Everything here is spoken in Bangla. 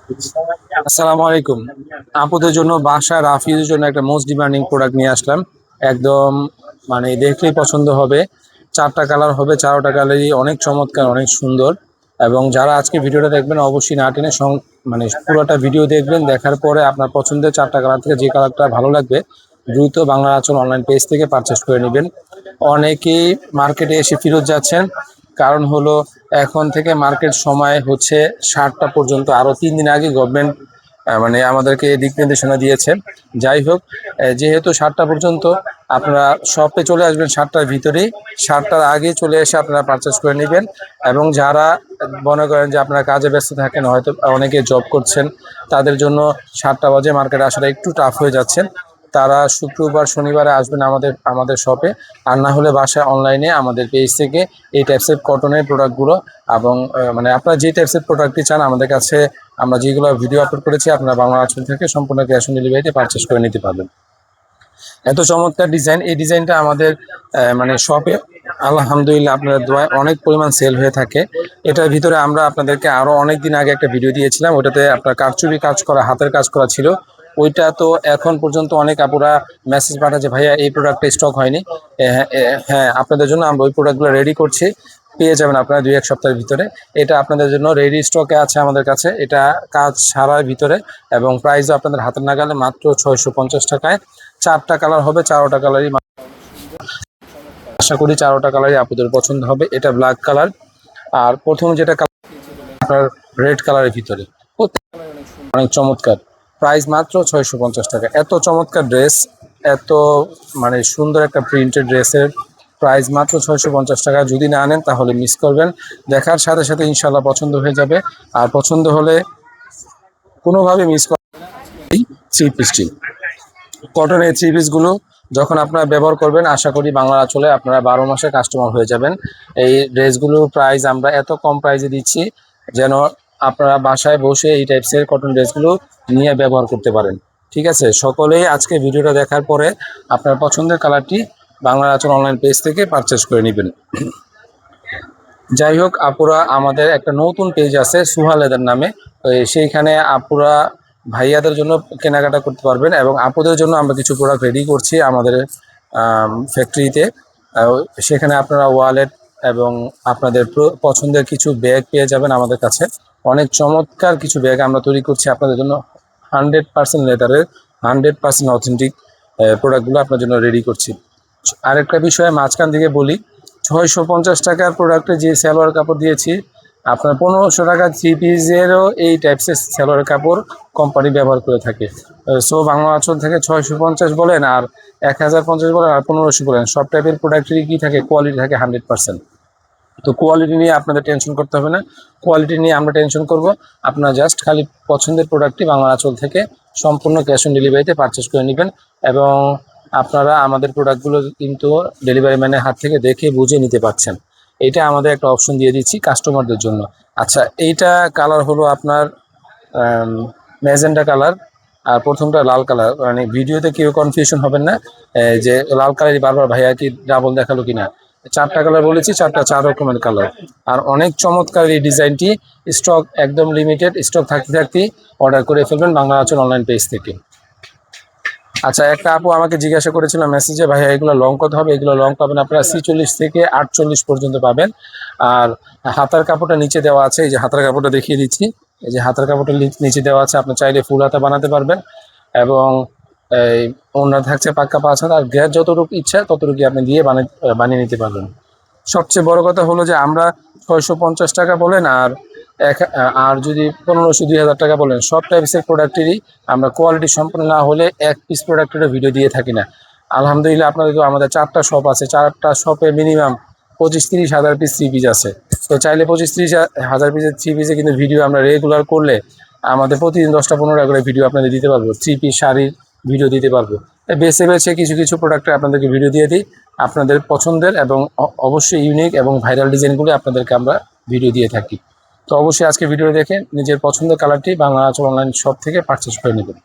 আসসালামু আলাইকুম। আপুদের জন্য বাসা রাফিজের জন্য একটা মোস্ট ডিমান্ডিং প্রোডাক্ট নিয়ে আসলাম। একদম মানে দেখলেই পছন্দ হবে। 4টা কালার হবে, 4টা কালারই অনেক চমৎকার, অনেক সুন্দর। এবং যারা আজকে ভিডিওটা দেখবেন অবশ্যই না টেনে মানে পুরোটা ভিডিও দেখবেন। দেখার পরে আপনার পছন্দের 4টা কালার থেকে যে কালারটা ভালো লাগবে দ্রুত বাংলা আঁচল অনলাইন পেজ থেকে পারচেস করে নেবেন। অনেকেই মার্কেটে এসে ফেরত যাচ্ছেন, কারণ হলো এখন থেকে মার্কেট সময় হচ্ছে 7টা পর্যন্ত। আরও 3 দিন আগে গভর্নমেন্ট মানে আমাদেরকে দিক নির্দেশনা দিয়েছে। যাই হোক, যেহেতু 7টা পর্যন্ত আপনারা শপে চলে আসবেন 7টার ভিতরেই, 7টার আগে চলে এসে আপনারা পারচেস করে নেবেন। এবং যারা মনে করেন যে আপনারা কাজে ব্যস্ত থাকেন, হয়তো অনেকে জব করছেন, তাদের জন্য 7টা বাজে মার্কেটে আসাটা একটু টাফ হয়ে যাচ্ছে, তারা শুক্রবার শনিবারে আসবেন আমাদের শপে। আর না হলে বাসায় অনলাইনে আমাদের পেজ থেকে এই টাইপসের কটনের প্রোডাক্টগুলো এবং মানে আপনারা যে টাইপসের প্রোডাক্টটি চান আমাদের কাছে, আমরা যেগুলো ভিডিও আপলোড করেছি আপনারা বাংলা আঁচল থেকে সম্পূর্ণ ক্যাশ অন ডেলিভারিতে পারচেস করে নিতে পারবেন। এত চমৎকার ডিজাইন, এই ডিজাইনটা আমাদের মানে শপে আলহামদুলিল্লাহ আপনার দোয়ায় অনেক পরিমাণ সেল হয়ে থাকে। এটার ভিতরে আমরা আপনাদেরকে আরও অনেক দিন আগে একটা ভিডিও দিয়েছিলাম, ওটাতে আপনার কারচুপি কাজ করা, হাতের কাজ করা ছিল। ওইটা তো এখন পর্যন্ত অনেক আপুরা মেসেজ পাঠাচ্ছে, ভাইয়া এই প্রোডাক্টটা স্টক হয়নি। হ্যাঁ, আপনাদের জন্য আমরা ওই প্রোডাক্টগুলো রেডি করছি, পেয়ে যাবেন আপনারা 2-1 সপ্তাহের ভিতরে। এটা আপনাদের জন্য রেডি স্টকে আছে আমাদের কাছে, এটা কাজ সারার ভিতরে এবং প্রাইসও আপনাদের হাতের নাগালে মাত্র 650 টাকায়। 4টা কালার হবে, 4টা কালারই আশা করি 4টা কালারই আপনাদের পছন্দ হবে। এটা ব্ল্যাক কালার, আর প্রথম যেটা কালার আপনার রেড কালারের ভিতরে, অনেক চমৎকার। প্রাইস মাত্র 650 টাকা। এত চমৎকার ড্রেস, এত মানে সুন্দর একটা প্রিন্টেড ড্রেসের প্রাইস মাত্র 650 টাকা। যদি না আনেন তাহলে মিস করবেন। দেখার সাথে সাথে ইনশাল্লাহ পছন্দ হয়ে যাবে, আর পছন্দ হলে কোনোভাবে মিস করবেন। থ্রি পিসটি কটন, এই থ্রি পিসগুলো যখন আপনারা ব্যবহার করবেন আশা করি বাংলা আঁচলে আপনারা 12 মাসে কাস্টমার হয়ে যাবেন। এই ড্রেসগুলোর প্রাইস আমরা এত কম প্রাইসে দিচ্ছি যেন আপনারা বাসায় বসে এই টাইপসের কটন ড্রেসগুলো নিয়ে ব্যবহার করতে পারেন। ঠিক আছে, সকলেই আজকে ভিডিওটা দেখার পরে আপনার পছন্দের কালারটি বাংলা আঁচল অনলাইন পেজ থেকে পারচেস করে নেবেন। যাই হোক, আপুরা আমাদের একটা নতুন পেজ আছে সুহা লেদার নামে, সেইখানে আপুরা ভাইয়াদের জন্য কেনাকাটা করতে পারবেন এবং আপুদের জন্য আমরা কিছু প্রোডাক্ট রেডি করছি আমাদের ফ্যাক্টরিতে। সেখানে আপনারা ওয়ালেট এবং আপনাদের পছন্দের কিছু ব্যাগ পেয়ে যাবেন আমাদের কাছে। অনেক চমৎকার কিছু ব্যাগ আমরা তৈরি করছি আপনাদের জন্য, 100% লেদারের, 100% অথেন্টিক প্রোডাক্টগুলো আপনার জন্য রেডি করছি। আরেকটা বিষয়ে মাঝখান থেকে বলি, 650 টাকার প্রোডাক্টে যে সালোয়ার কাপড় দিয়েছি, আপনার 1500 টাকা থ্রি পিসেরও এই টাইপসের সালোয়ার কাপড় কোম্পানি ব্যবহার করে থাকে। সো বাংলা আঁচল থেকে 650 বলেন আর 1050 বলেন আর 1500 বলেন, সব টাইপের প্রোডাক্টেরই কি থাকে, কোয়ালিটি থাকে 100%। তো কোয়ালিটি নিয়ে আপনাদের টেনশন করতে হবে না, কোয়ালিটি নিয়ে আমরা টেনশন করব। আপনারা জাস্ট খালি পছন্দের প্রোডাক্টটি বাংলা আঁচল থেকে সম্পূর্ণ ক্যাশ অন ডেলিভারিতে পারচেস করে নেবেন। এবং আপনারা আমাদের প্রোডাক্টগুলো কিন্তু ডেলিভারি ম্যানের হাত থেকে দেখে বুঝে নিতে পারছেন। এটা আমাদের একটা অপশন দিয়ে দিচ্ছি কাস্টমারদের জন্য। আচ্ছা, এইটা কালার হলো আপনার ম্যাজেন্টা কালার, আর প্রথমটা লাল কালার। মানে ভিডিওতে কেউ কনফিউশন হবেন না যে লাল কালারই বারবার ভাইয়া কি ডাবল দেখালো কিনা। 4টা কালার বলেছি, 4 রকমের কালার। আর অনেক চমৎকার এই ডিজাইনটি, স্টক একদম লিমিটেড, স্টক থাকতে থাকতেই অর্ডার করে ফেলবেন বাংলা আঁচল অনলাইন পেজ থেকে। আচ্ছা, একটা আপু আমাকে জিজ্ঞাসা করেছিল মেসেজে, ভাইয়া এগুলো লং কত হবে? এগুলো লং পাবেন আপনারা 46 থেকে 48 পর্যন্ত পাবেন। আর হাতার কাপড়টা নিচে দেওয়া আছে, এই যে হাতার কাপড়টা দেখিয়ে দিচ্ছি, এই যে হাতার কাপড়টা নিচে দেওয়া আছে, আপনি চাইলে ফুল হাতা বানাতে পারবেন। এবং এই ওড়না থাকছে পাক্কা 5 হাত, আর গ্যাস যতটুকু ইচ্ছা ততটুকু আপনি দিয়ে বানিয়ে নিতে পারবেন। সবচেয়ে বড় কথা হলো যে আমরা 650 টাকা বলেন আর যদি 1500-2000 টাকা বলেন, সব টাইপসের প্রোডাক্টেরই আমরা কোয়ালিটি সম্পন্ন না হলে এক পিস প্রোডাক্টেরও ভিডিও দিয়ে থাকি না। আলহামদুলিল্লাহ আপনাদের তো আমাদের 4টা শপ আছে, 4টা শপে মিনিমাম 25-30 হাজার পিস থ্রি পিস আছে। তো চাইলে 25-30 হাজার পিসের থ্রি পিসে কিন্তু ভিডিও আমরা রেগুলার করলে আমাদের প্রতিদিন 10টা-15টা করে ভিডিও আপনাদের দিতে পারবো, থ্রি পিস শাড়ির ভিডিও দিতে পারবো। বেছে বেছে কিছু কিছু প্রোডাক্টে আপনাদেরকে ভিডিও দিয়ে দিই আপনাদের পছন্দের এবং অবশ্যই ইউনিক এবং ভাইরাল ডিজাইনগুলো আপনাদেরকে আমরা ভিডিও দিয়ে থাকি। তো অবশ্যই আজকে ভিডিও দেখে নিজের পছন্দের কালারটি বাংলা আঁচল অনলাইন শপ থেকে পারচেস করে নেবেন।